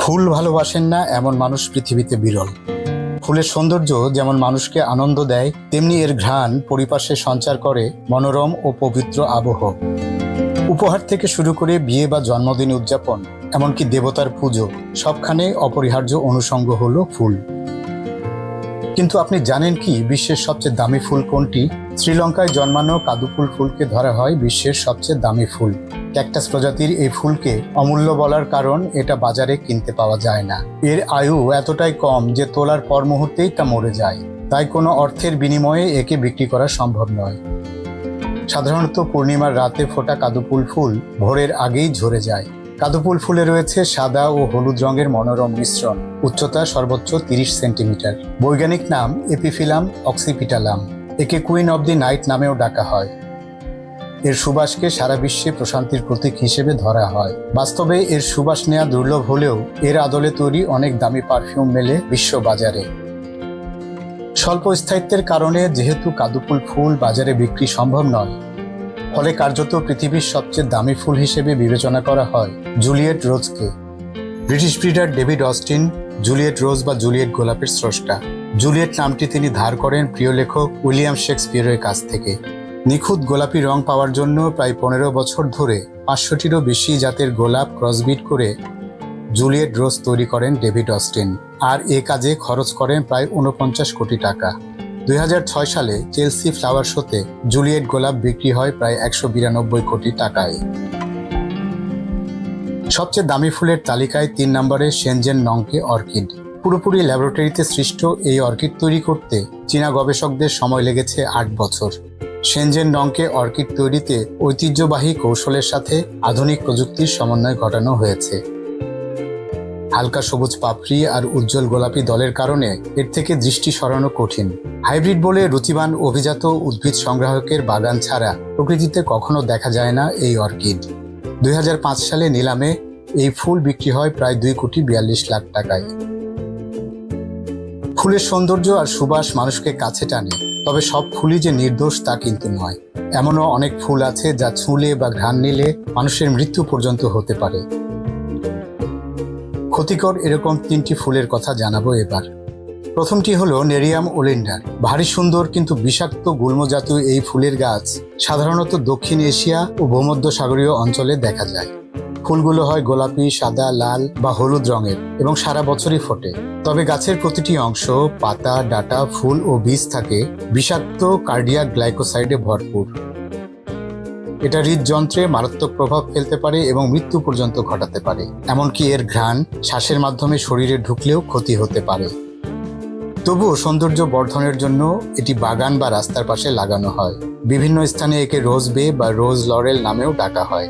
ফুল ভালোবাসেন না এমন মানুষ পৃথিবীতে বিরল। ফুলের সৌন্দর্য যেমন মানুষকে আনন্দ দেয়, তেমনি এর ঘ্রাণ পরিপাশে সঞ্চার করে মনোরম ও পবিত্র আবহ। উপহার থেকে শুরু করে বিয়ে বা জন্মদিন উদযাপন, এমনকি দেবতার পুজো, সবখানে অপরিহার্য অনুষঙ্গ হলো ফুল। কিন্তু আপনি জানেন কি বিশ্বের সবচেয়ে দামি ফুল কোনটি? শ্রীলঙ্কায় জন্মানো কাদুপুল ফুলকে ধরা হয় বিশ্বের সবচেয়ে দামি ফুল। ক্যাকটাস প্রজাতির এই ফুলকে অমূল্য বলার কারণ এটা বাজারে কিনতে পাওয়া যায় না। এর আয়ু এতটাই কম যে তোলার পর মুহূর্তেই তা মরে যায়, তাই কোনো অর্থের বিনিময়ে একে বিক্রি করা সম্ভব নয়। সাধারণত পূর্ণিমার রাতে ফোটা কাদুপুল ফুল ভোরের আগেই ঝরে যায়। কাদুপুল ফুলে রয়েছে সাদা ও হলুদ রঙের মনোরম মিশ্রণ। উচ্চতা সর্বোচ্চ 30 সেন্টিমিটার। বৈজ্ঞানিক নাম এপিফিলাম অক্সিপিটালাম। একে কুইন অব দি নাইট নামেও ডাকা হয়। এর সুবাসকে সারা বিশ্বে প্রশান্তির প্রতীক হিসেবে ধরা হয়। বাস্তবে এর সুবাস নেওয়া দুর্লভ হলেও এর আদলে তৈরি অনেক দামি পারফিউম মেলে বিশ্ব বাজারে। স্বল্প স্থায়িত্বের কারণে যেহেতু কাদুপুল ফুল বাজারে বিক্রি সম্ভব নয়, ফলে কার্যত পৃথিবীর সবচেয়ে দামি ফুল হিসেবে বিবেচনা করা হয় জুলিয়েট রোজকে। British breeder David Austin Juliet rose বা জুলিয়েট গোলাপের স্রষ্টা। জুলিয়েট নামটি তিনি ধার করেন প্রিয় লেখক উইলিয়াম শেক্সপিয়রের কাছ থেকে। নিখুঁত গোলাপি রং পাওয়ার জন্য প্রায় 15 বছর ধরে 500টিরও বেশি জাতের গোলাপ ক্রসবিট করে জুলিয়েট রোজ তৈরি করেন ডেভিড অস্টিন, আর এ কাজে খরচ করেন প্রায় 49 কোটি টাকা। 2006 সালে চেলসি ফ্লাওয়ার শোতে জুলিয়েট গোলাপ বিক্রি হয় প্রায় 192 কোটি টাকায়। সবচেয়ে দামি ফুলের তালিকায় 3 নম্বরে শেনজেন নংকে অর্কিড। পুরোপুরি ল্যাবরেটরিতে সৃষ্ট এই অর্কিড তৈরি করতে চীনা গবেষকদের সময় লেগেছে 8 বছর। শেনজেন নংকে অর্কিড তৈরিতে ঐতিহ্যবাহী কৌশলের সাথে আধুনিক প্রযুক্তির সমন্বয় ঘটানো হয়েছে। হালকা সবুজ পাপড়ি আর উজ্জ্বল গোলাপি দলের কারণে এর থেকে দৃষ্টি সরানো কঠিন। হাইব্রিড বলে রুচিবান অভিজাত উদ্ভিদ সংগ্রাহকের বাগান ছাড়া প্রকৃতিতে কখনো দেখা যায় না এই অর্কিড। 2005 সালে নিলামে এই ফুল বিক্রি হয় প্রায় 2,42 লাখ টাকায়। ফুলের সৌন্দর্য আর সুবাস মানুষকে কাছে টানে, তবে সব ফুলই যে নির্দোষ তা কিন্তু নয়। এমনও অনেক ফুল আছে যা ছুঁলে বা ঘ্রাণ নিলে মানুষের মৃত্যু পর্যন্ত হতে পারে। ক্ষতিকর এরকম 3টি ফুলের কথা জানাবো এবার। প্রথমটি হলো নেরিয়াম ওলিন্ডার। ভারী সুন্দর কিন্তু বিষাক্ত গুল্মজাতীয় এই ফুলের গাছ সাধারণত দক্ষিণ এশিয়া ও ভূমধ্যসাগরীয় অঞ্চলে দেখা যায়। ফুলগুলো হয় গোলাপি, সাদা, লাল বা হলুদ রঙের এবং সারা বছরই ফোটে। তবে গাছের প্রতিটি অংশ, পাতা, ডাঁটা, ফুল ও বীজ থাকে বিষাক্ত কার্ডিয়াক গ্লাইকোসাইডে ভরপুর। এটা হৃদযন্ত্রে মারাত্মক প্রভাব ফেলতে পারে এবং মৃত্যু পর্যন্ত ঘটাতে পারে। এমনকি এর ঘ্রাণ শ্বাসের মাধ্যমে শরীরে ঢুকলেও ক্ষতি হতে পারে। তবুও সৌন্দর্য বর্ধনের জন্য এটি বাগান বা রাস্তার পাশে লাগানো হয়। বিভিন্ন স্থানে একে রোজ বে বা রোজ লরেল নামেও ডাকা হয়।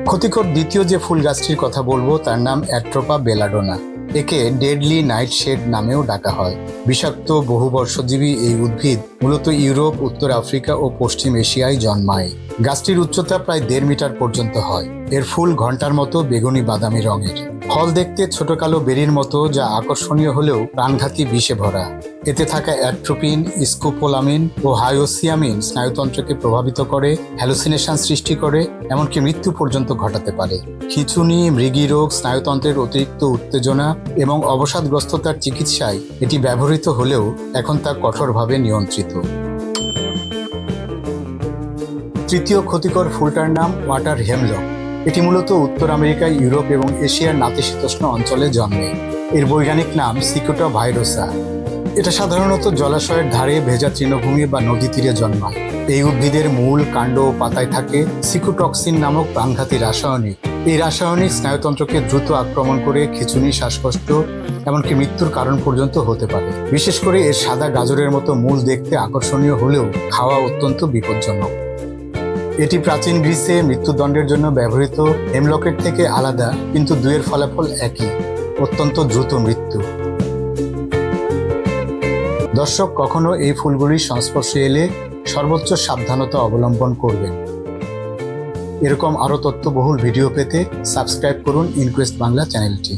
ক্ষতিকর দ্বিতীয় যে ফুল গাছটির কথা বলবো তার নাম অ্যাট্রোপা বেলাডোনা। একে ডেডলি নাইট শেড নামেও ডাকা হয়। বিষাক্ত বহুবর্ষজীবী এই উদ্ভিদ মূলত ইউরোপ, উত্তর আফ্রিকা ও পশ্চিম এশিয়ায় জন্মায়। গাছটির উচ্চতা প্রায় 1.5 মিটার পর্যন্ত হয়। এর ফুল ঘন্টার মতো বেগুনি বাদামি রঙের। ফল দেখতে ছোট কালো বেরির মতো, যা আকর্ষণীয় হলেও প্রাণঘাতী বিষে ভরা। এতে থাকা অ্যাট্রোপিন, স্কোপোলামিন ও হাইওসিয়ামিন স্নায়ুতন্ত্রকে প্রভাবিত করে, হ্যালুসিনেশন সৃষ্টি করে, এমনকি মৃত্যু পর্যন্ত ঘটাতে পারে। খিঁচুনি, মৃগী রোগ, স্নায়ুতন্ত্রের অতিরিক্ত উত্তেজনা এবং অবসাদগ্রস্ততার চিকিৎসায় এটি ব্যবহৃত হলেও এখন তা কঠোরভাবে নিয়ন্ত্রিত। তৃতীয় ক্ষতিকর ফুলটার নাম ওয়াটার হেমলক। এটি মূলত উত্তর আমেরিকা, ইউরোপ এবং এশিয়ার নাতিশীতোষ্ণ অঞ্চলে জন্মে। এর বৈজ্ঞানিক নাম সিকুটা ভাইরোসা। এটা সাধারণত জলাশয়ের ধারে, ভেজা তৃণভূমি বা নদী তীরে জন্মায়। এই উদ্ভিদের মূল, কাণ্ড ও পাতায় থাকে সিকুটক্সিন নামক প্রাণঘাতী রাসায়নিক। এই রাসায়নিক স্নায়ুতন্ত্রকে দ্রুত আক্রমণ করে খিঁচুনি, শ্বাসকষ্ট, এমনকি মৃত্যুর কারণ পর্যন্ত হতে পারে। বিশেষ করে এর সাদা গাজরের মতো মূল দেখতে আকর্ষণীয় হলেও খাওয়া অত্যন্ত বিপজ্জনক। এটি প্রাচীন গ্রিসে মৃত্যুদণ্ডের জন্য ব্যবহৃত হেমলকের থেকে আলাদা, কিন্তু দুয়ের ফলাফল একই, অত্যন্ত দ্রুত মৃত্যু। দর্শক, কখনো এই ফুলগুলির সংস্পর্শে এলে সর্বোচ্চ সাবধানতা অবলম্বন করবেন। এরকম আরও তথ্যবহুল ভিডিও পেতে সাবস্ক্রাইব করুন ইনকোয়েস্ট বাংলা চ্যানেলটি।